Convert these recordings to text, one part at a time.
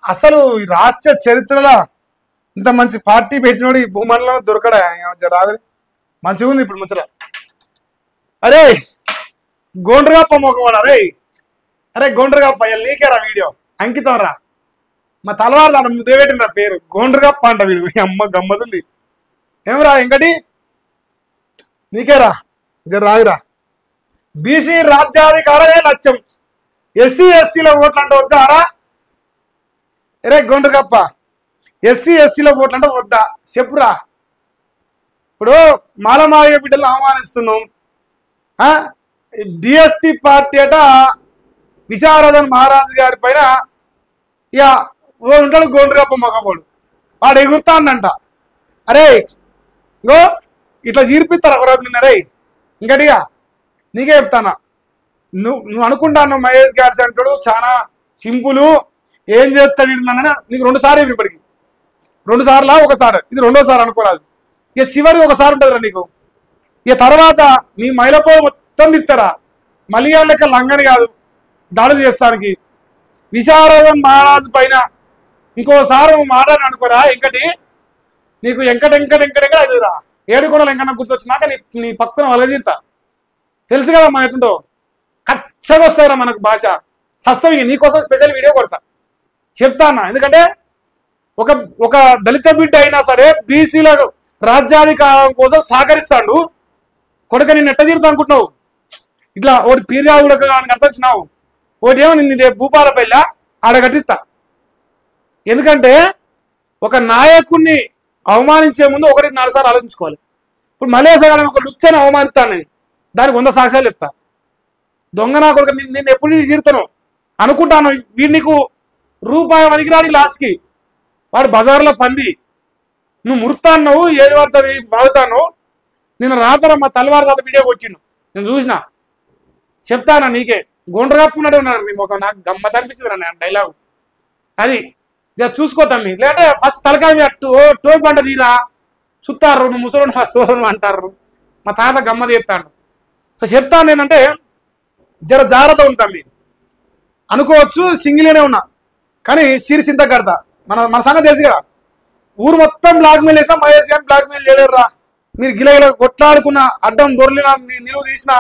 అసలు ఈ రాష్ట్ర చరిత్రలో ఇంత మంచి పార్టీ పెట్టినోడు ఈ భూమండలంలో దొరకడా రాదు. మంచిగా ఉంది ఇప్పుడు ముచ్చట. అరే గోండ్రగప్ప మొక్కవాడు. అరే గోండ్రగప్ప నీకేరా వీడియో అంకితం రా. మా తలవారు దాని ముద్దేపెట్టిన పేరు గోండ్రగప్ప అంట. వీడు అమ్మ గమ్మతుంది. ఏమరా ఇంకటి నీకేరా జర రాదురా. బీసీ రాజ్యాధికారమే లక్ష్యం, ఎస్సీ ఎస్టీల ఓట్లు అంటే వద్దారా? అరే గోండ్రగప్ప ఎస్సీ ఎస్టీల ఓట్లు అంటే వద్దా చెప్పురా. ఇప్పుడు మాలమాయ బిడ్డలు అవమానిస్తున్నాం. డిఎస్పి పార్టీ అట విశారదన్ మహారాజు గారి పైన ఇక ఉంటాడు గోండ్రగప్ప మొగపోడు, వాడు ఎగురుతానంట. అరే గో ఇట్లా తీర్పిస్తారు ఒకరోజు నిన్న. రే ఇంకటిగా నీకే చెప్తానా, నువ్వు అనుకుంటాను మహేష్ గారి అంటాడు చాలా సింపుల్, ఏం చేస్తాడు నీకు 2 సార్లు ఇప్పటికి 2 సార్లా ఒకసారి, ఇది 2వ సారి అనుకోరాదు. ఇక చివరి ఒకసారి ఉంటుందిరా నీకు. ఇక తర్వాత నీ మైలపో మొత్తం తిస్తారా. మళ్ళీ లెక్క లంగని కాదు దాడులు చేస్తానికి. విశారదన్ మహారాజు పైన ఇంకోసారి నువ్వు మాట్లాడి అనుకోరా ఇంకటి నీకు ఎంకట అదిరా. ఏడుకొండలు ఎంకన్నా గుర్తొచ్చినాక నీ పక్కన వలగజీతా తెలుసు కదా మన ఎటుంటో కచ్చగా వస్తారా మనకు భాష సస్తం. నీకోసం స్పెషల్ వీడియో కొడతా చెప్తా అన్న. ఎందుకంటే ఒక దళిత బిడ్డ అయినా సరే బీసీల రాజ్యాధికారం కోసం సహకరిస్తాడు. కొడుక నేను ఎట్ట తీరుతా అనుకుంటున్నావు? ఇట్లా ఒకటి పీర్యావుడు కానీ అర్థం వచ్చినావు, ఒకటి ఏమో నిన్ను భూపాలపల్లి ఆడ కట్టిస్తా. ఎందుకంటే ఒక నాయకుడిని అవమానించే ముందు 1-4 సార్లు ఆలోచించుకోవాలి. ఇప్పుడు మలేసాగాలని ఒక లుచ్చని అవమానిస్తాను నేను, దానికి 100 సాక్ష్యాలు చెప్తా. దొంగ నా కొడుకు నేను ఎప్పుడు తీరుతాను అనుకుంటాను. వీడు నీకు రూపాయి వనికిరాడి లాస్ట్కి వాడు బజార్లో పంది. నువ్వు మురుతాన్నావు, ఏది పడుతుంది బాగుతాను. నేను రాతరా మా తలవారు తాత వీడియో కొట్టిండు, నేను చూసిన. చెప్తానా నీకే గోండ్రగప్పున్నట్టు ఉన్నాడు నీ ముఖం. నాకు గమ్మత్ అనిపించింది నా డైలాగు అది. చూసుకో తమ్మి, లేదంటే ఫస్ట్ తలకాయ టోపి అంట తీరా చుత్తారు. నువ్వు ముసలు సోరు అంటారు. మా తాత గమ్మత్ చెప్తాను. సో చెప్తాను నేనంటే జర జాగ్రత్త ఉంటాం. అనుకోవచ్చు సింగిల్గానే ఉన్నా కానీ సిరి చింత కడతా. మన సంగతి తెలుసు కదా. ఊరు మొత్తం బ్లాక్ మెయిల్ వేసినా మహేష్ గారిని బ్లాక్ మెయిల్ చేయలేరురా. మీరు గిలగిల కొట్లాడుకున్న అడ్డం దొరలిన నిలువు తీసిన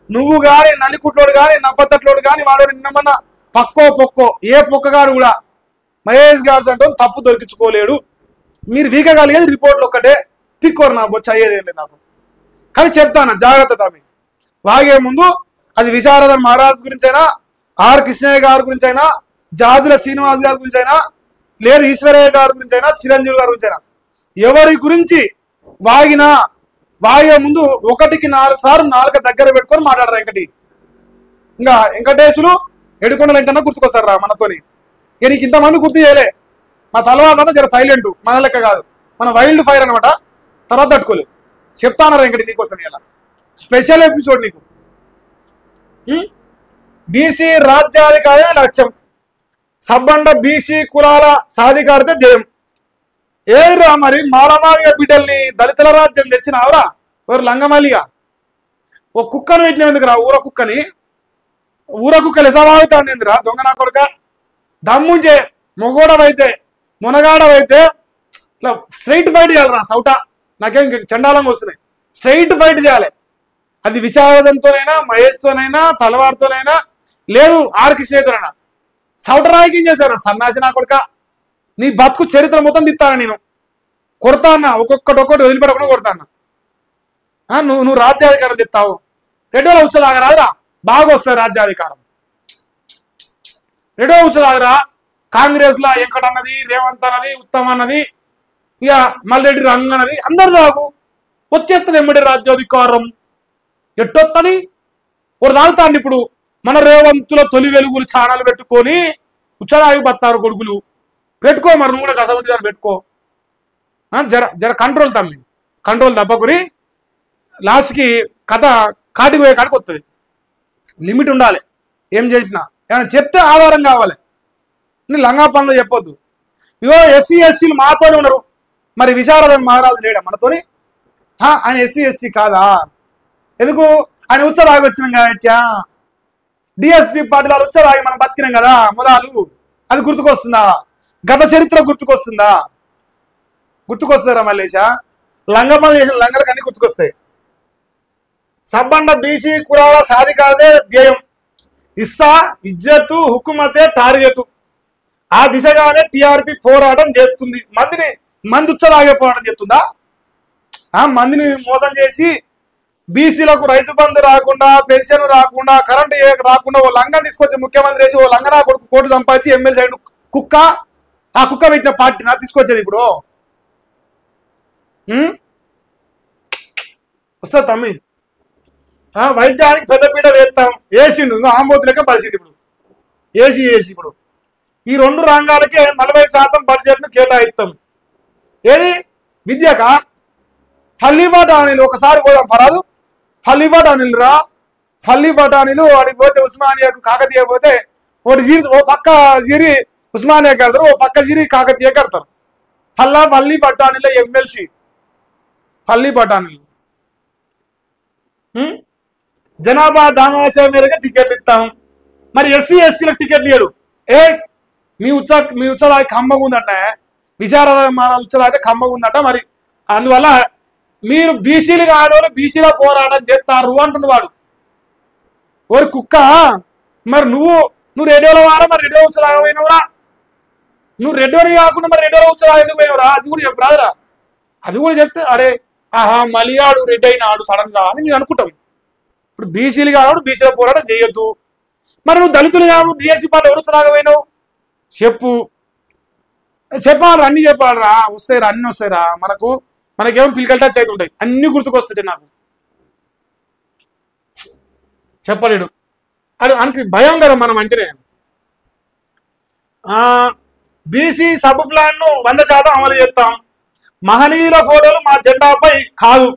నువ్వు కానీ నల్లికుట్లోడు కానీ నబ్బతట్లోడు కానీ వాడు నిన్నమన్నా పొక్కో ఏ పొక్కగాడు కూడా మహేష్ గారు అంటే తప్పు దొరికించుకోలేడు. మీరు వీకగలిగేది రిపోర్ట్లు ఒక్కటే పిక్కోరు. నా బొచ్చ అయ్యేదేం లేదు నాకు. కానీ చెప్తాను జాగ్రత్త తమ్మి. వాగే ముందు అది విశారదన్ మహారాజ్ గురించైనా, ఆర్ కృష్ణయ్య గారి గురించైనా, జాజుల శ్రీనివాస్ గారి గురించైనా, లేదు ఈశ్వరయ్య గారి గురించైనా, చిరంజీవి గారి గురించైనా ఎవరి గురించి వాగే ముందు 1-4 సార్లు నాలుక దగ్గర పెట్టుకొని మాట్లాడరా. ఇంకా వెంకటేశులు ఏడుకొండలు ఎంకన్నా గుర్తుకొస్తారా మనతోని. నీకు ఇంతమంది గుర్తు చేయలే. మా తలవాత జర సైలెంట్, మన లెక్క కాదు, మన వైల్డ్ ఫైర్ అనమాట. తర్వాత తట్టుకోలేదు. చెప్తానరా వెంకటి నీకోసం ఇలా స్పెషల్ ఎపిసోడ్ నీకు. బీసీ రాజ్యాధికారే లక్ష్యం, సబ్బండ బీసీ కులాల సాధికారిత ధ్యేయం. ఏరా మరి మాలమాదిగ బిడ్డల్ని దళితుల రాజ్యం తెచ్చినావురా? ఎవరు లంగమల్లిగా ఓ కుక్కను పెట్టిన ఎందుకురా? ఊర కుక్కలు ఎసవాగుతాంది ఎందుకురా దొంగ నా కొడుక? దమ్ముంచే మొగోడవైతే మునగాడవైతే ఇట్లా స్ట్రైట్ ఫైట్ చేయాలరా సౌట. నాకేం చండాలంగా వస్తున్నాయి. స్ట్రైట్ ఫైట్ చేయాలి. అది విశారదంతోనైనా, మహేష్తోనైనా, తలవారితోనైనా, లేదు ఆర్ కృష్ణయ్యతోనైనా. సౌట రాయికి ఏం చేశారు సన్నాసి నా కొడుక? నీ బతుకు చరిత్ర మొత్తం తిత్తాను నేను. కొడతా అన్న ఒక్కొక్కటి వదిలిపెట్టకుండా కొడతా అన్న. నువ్వు రాజ్యాధికారం తెస్తావు. 2 ఉచ్చలాగరాదురా, బాగా వస్తుంది రాజ్యాధికారం. 2 ఉచ్చలాగరా. కాంగ్రెస్ లా వెంకటన్నది, రేవంత్ అన్నది, ఉత్తమ్ అన్నది, ఇక మల్రెడ్డి రంగ్ అన్నది అందరు తాగు వచ్చేస్తుంది ఎమ్మడి రాజ్యాధికారం. ఎట్టొత్తది ఒకటి తాగుతాండి. ఇప్పుడు మన రేవంతుల తొలి వెలుగులు ఛానల్ పెట్టుకొని ఉచ్చలాగి బతారు కొడుకులు. పెట్టుకో మరి నువ్వు కూడా కసబట్టి దాన్ని పెట్టుకో. జర కంట్రోల్ తమ్మి, కంట్రోల్ తప్పకుని లాస్ట్కి కథ కాటికి పోయే కాడికి వస్తుంది. లిమిట్ ఉండాలి. ఏం చెప్పినా ఏమైనా చెప్తే ఆధారం కావాలి. నీ లంగా పనులు చెప్పొద్దు. ఇగో ఎస్సీ ఎస్టీలు మాతోనే ఉన్నారు. మరి విశారదన్ మహారాజు లేడా మనతోని? ఆయన ఎస్సీ ఎస్టీ కాదా? ఎందుకు? ఆయన ఉచ్చలాగి వచ్చినాం కాబట్టి డిఎస్పీ పార్టీలో ఉచ్చలాగి మనం బతికినాం కదా మొదలు. అది గుర్తుకొస్తుందా? గత చరిత్ర గుర్తుకొస్తుందా? గుర్తుకొస్తారా మల్లేశా? లంగపని చేసిన లంగలకు అన్ని గుర్తుకొస్తాయి. సబ్బండ బీసీ కులాల సాధికారదే ధ్యేయం, ఇస్సా ఇజ్జతు హుకుమతే టార్గెట్. ఆ దిశగానే టీఆర్పీ పోరాటం చేస్తుంది. మంది ఉచ్చలాగే పోరాటం చేస్తుందా? మందిని మోసం చేసి బీసీలకు రైతు బంధు రాకుండా, పెన్షన్ రాకుండా, కరెంట్ రాకుండా ఓ లంగం తీసుకొచ్చి ముఖ్యమంత్రి వేసి ఓ లంగనా కొడుకు కోర్టు సంపాదించి ఎమ్మెల్యే సైడ్ కుక్క, ఆ కుక్క పెట్టిన పార్టీనా తీసుకొచ్చేది ఇప్పుడు? వస్తా తమ్మి. వైద్యానికి పెద్దపీట వేస్తాం, వేసిండు ఇంకా ఆంబోతు లెక్క పరిస్థితి ఇప్పుడు ఏసీ ఇప్పుడు ఈ 2 రంగాలకే 40% బడ్జెట్ను కేటాయిస్తాం. ఏది విద్యక ఫల్లీ బఠానీలు ఒకసారి పోదాం ఫరాదు. ఫల్లీ బఠానీలు రా, ఫల్లీ బఠానీలు వాడికి పోతే ఉస్మానియాకు కాకతీయ పోతే ఓ పక్క జీరి ఉస్మానియా కడతారు, ఓ పక్క జీరి కాకతీయ కడతారు. ఫల్లీ బఠానీలో ఎమ్మెల్సీ ఫల్లీ బఠానీలు జనాభా దామాశయ మీదగా టికెట్లు ఇస్తాం. మరి ఎస్సీలకు టికెట్లు ఇయ్యడు. మీ ఉత్సవాది ఖమ్మగా ఉందట, విశారద ఉత్సవాది ఖమ్మగా ఉందట. మరి అందువల్ల మీరు బీసీలు కాడోళ్ళు బీసీలో పోరాటం చేస్తారు అంటున్న వాడు ఓరి కుక్క. మరి నువ్వు రెడ్డిలో వారా, మరి రెడ్డిలో ఉత్సవాగా పోయినవురా? నువ్వు రెడ్డిని కాకుండా మరి రెడ్డిలో ఉత్సవాగా ఎందుకు పోయినవురా? అది కూడా చెప్పరాదురా. అది కూడా చెప్తే అరే మలియాడు రెడ్డి అయినాడు సడన్ గా అని నేను అనుకుంటాం. ఇప్పుడు బీసీలు కావాడు బీసీల పోరాటం చేయొద్దు. మరి నువ్వు దళితులు కావు డిఎస్పీ పార్టీ ఎవరు ఉత్సవాగా పోయినావు చెప్పాలి, అన్ని చెప్పాలరా. వస్తాయిరా, అన్ని వస్తాయిరా. మనకేమో పిలికల్ టచ్ అయితే ఉంటాయి, అన్ని గుర్తుకొస్తాయి. నాకు చెప్పలేడు అది మనకి భయం కదా. మనం అంటేనే బీసీ సబ్ ప్లాన్ ను 100% అమలు చేస్తాం. మహనీయుల ఫోటోలు మా జెండాపై కాదు,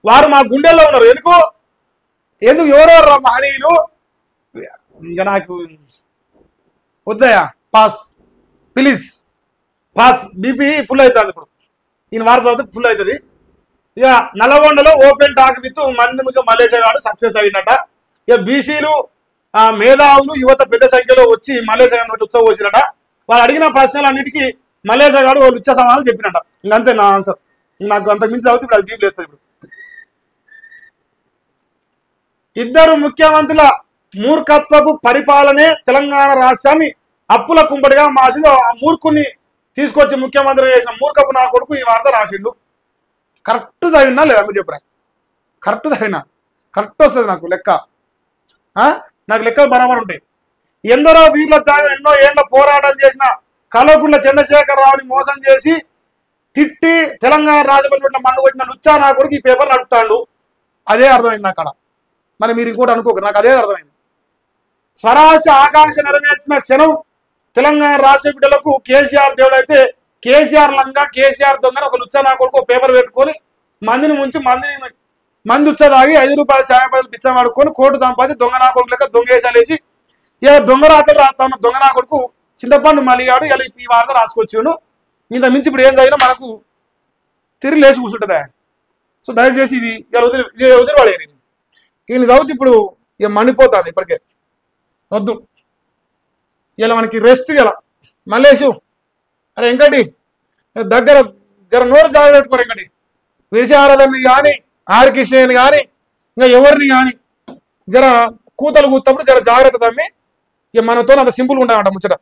వారు మా గుండెల్లో ఉన్నారు. ఎందుకు ఎవరెవరు మహనీయులు? ఇక నాకు వద్దయా, pass please pass. BP full అవుతుంది ఇప్పుడు, ఈయన వారి తర్వాత ఫుల్ అవుతుంది. ఇక నల్గొండలో ఓపెన్ టాక్ విత్ మలేషియా గారు సక్సెస్ అయినట. ఇక బీసీలు మేధావులు యువత పెద్ద సంఖ్యలో వచ్చి మలేషియా గారు ఉత్సవం వచ్చినట. వాళ్ళు అడిగిన ప్రశ్నలన్నిటికీ మలేషియా గారు వాళ్ళు ఇచ్చే సమాధానం చెప్పినట. ఇంకంతే నా ఆన్సర్. నాకు అంతకు మించి అవుతుంది ఇప్పుడు, అది బీపీ లేస్తుంది ఇప్పుడు. ఇద్దరు ముఖ్యమంత్రుల మూర్ఖత్వపు పరిపాలనే తెలంగాణ రాష్ట్రాన్ని అప్పుల కుంపడిగా మార్చింది. ఆ మూర్ఖుని తీసుకొచ్చి ముఖ్యమంత్రి చేసిన మూర్ఖపు నా కొడుకు ఈ వార్త రాసిండు. కరెక్ట్ చదివినా లేదా మీరు చెప్పరా? కరెక్ట్ చదివినా కరెక్ట్ వస్తుంది నాకు లెక్క. నాకు లెక్కలు బరాబర్ ఉంటాయి. ఎందరో వీర్ల త్యాగం, ఎన్నో ఏళ్ల పోరాటం చేసిన కల్వకుంట్ల చంద్రశేఖరరావుని మోసం చేసి తిట్టి తెలంగాణ రాజభవన్ మండు కొట్టిన లుచ్చా నా కొడుకు ఈ పేపర్ నడుపుతాడు. అదే అర్థమైంది నాకు అక్కడ. మరి మీరు ఇంకోటి అనుకోకరు, నాకు అదే అర్థమైంది. స్వరాష్ట్ర ఆకాంక్ష నెరవేర్చిన క్షణం తెలంగాణ రాష్ట్ర బిడ్డలకు కేసీఆర్ దేవుడు అయితే కేసీఆర్ లంగా కేసీఆర్ దొంగని ఒక లుచ్చా నా కొడుకు పేపర్ పెట్టుకొని మందిని ముంచి మంది ఉచ్చదాగి 5 రూపాయల సాయపదులు పిచ్చం ఆడుకొని కోర్టు సంపాదించి దొంగ నా కొడుకు లెక్క దొంగ వేషాలు వేసి ఇలా దొంగ రాతలు రాస్తా ఉన్న దొంగ నా కొడుకు చింతపండు మలిగాడు. ఇలా ఈ వార్త రాసుకొచ్చాను. ఇంత మించి ఇప్పుడు ఏం జరిగినా మనకు తిరిగి లేచి కూర్చుంటుందా? సో దయచేసి ఇది వదిలిపడేది. ఈయన చదువుతూ ఇప్పుడు ఇక మండిపోతుంది. ఇప్పటికే వద్దు, ఇలా మనకి రెస్ట్. ఇలా మల్లేషు అరే వెంకటి దగ్గర జర నోరు జాగ్రత్త పెట్టుకోరు. వెంకటి విశారదని కానీ ఆర్కిషేని కానీ ఇంకా ఎవరిని కానీ జర కూతలు కూతప్పుడు జర జాగ్రత్త తమ్మి. ఇక మనతో అంత సింపుల్గా ఉంటామంట ముచ్చట.